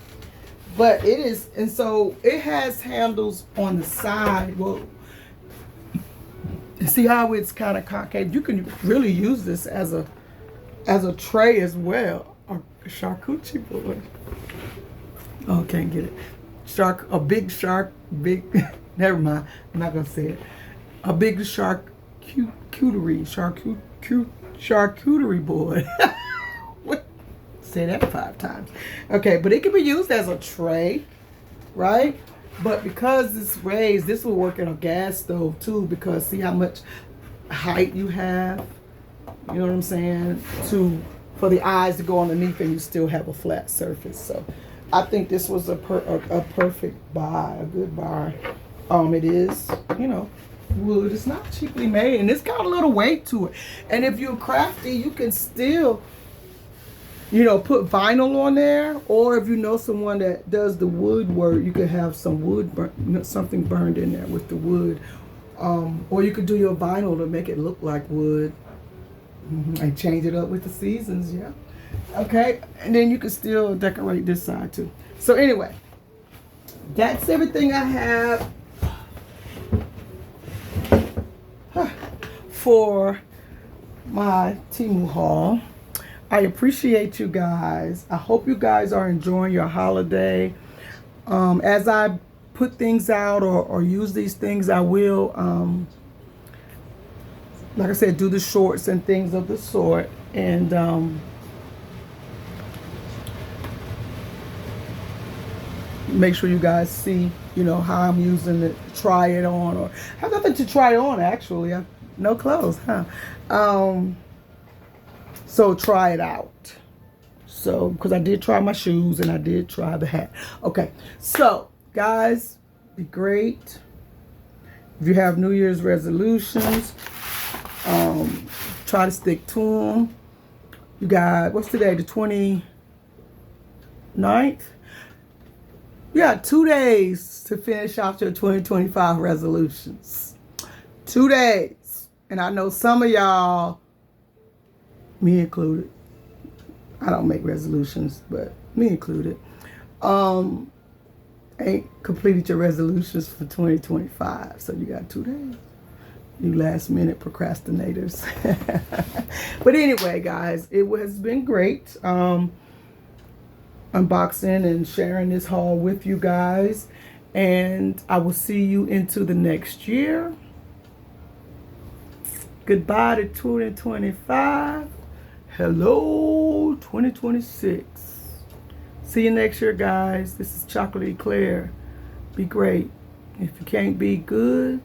But it is, and so it has handles on the side. Well, see how it's kind of concave? You can really use this as a tray as well. A charcuterie board. Oh, can't get it. Never mind. I'm not gonna say it. A big charcuterie board. Say that 5 times. Okay, but it can be used as a tray, right? But because it's raised, this will work in a gas stove too, because see how much height you have, you know what I'm saying, for the eyes to go underneath and you still have a flat surface. So I think this was a perfect buy, a good buy. It is, you know, wood. It's not cheaply made and it's got a little weight to it. And if you're crafty, you can still, you know, put vinyl on there, or if you know someone that does the wood work, you could have some wood, something burned in there with the wood, or you could do your vinyl to make it look like wood, and change it up with the seasons. Yeah, okay, and then you can still decorate this side too. So anyway, that's everything I have for my Temu haul. I appreciate you guys. I hope you guys are enjoying your holiday. As I put things out or use these things, I will, like I said, do the shorts and things of the sort. And make sure you guys see, you know, how I'm using it, try it on. Or I have nothing to try on, actually. I have no clothes, huh? So try it out. So, because I did try my shoes and I did try the hat. Okay, so guys, Be great. If you have New Year's resolutions, try to stick to them. You got, what's today, the 29th? You got 2 days to finish out your 2025 resolutions. 2 days. And I know some of y'all, me included, I don't make resolutions, but me included, ain't completed your resolutions for 2025. So you got 2 days. You last minute procrastinators. But anyway, guys, it has been great unboxing and sharing this haul with you guys. And I will see you into the next year. Goodbye to 2025. Hello, 2026. See you next year, guys. This is Chocolate Eclair. Be great. If you can't be good,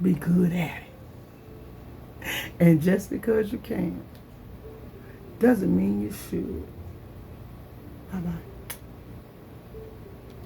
be good at it. And just because you can doesn't mean you should. Bye-bye.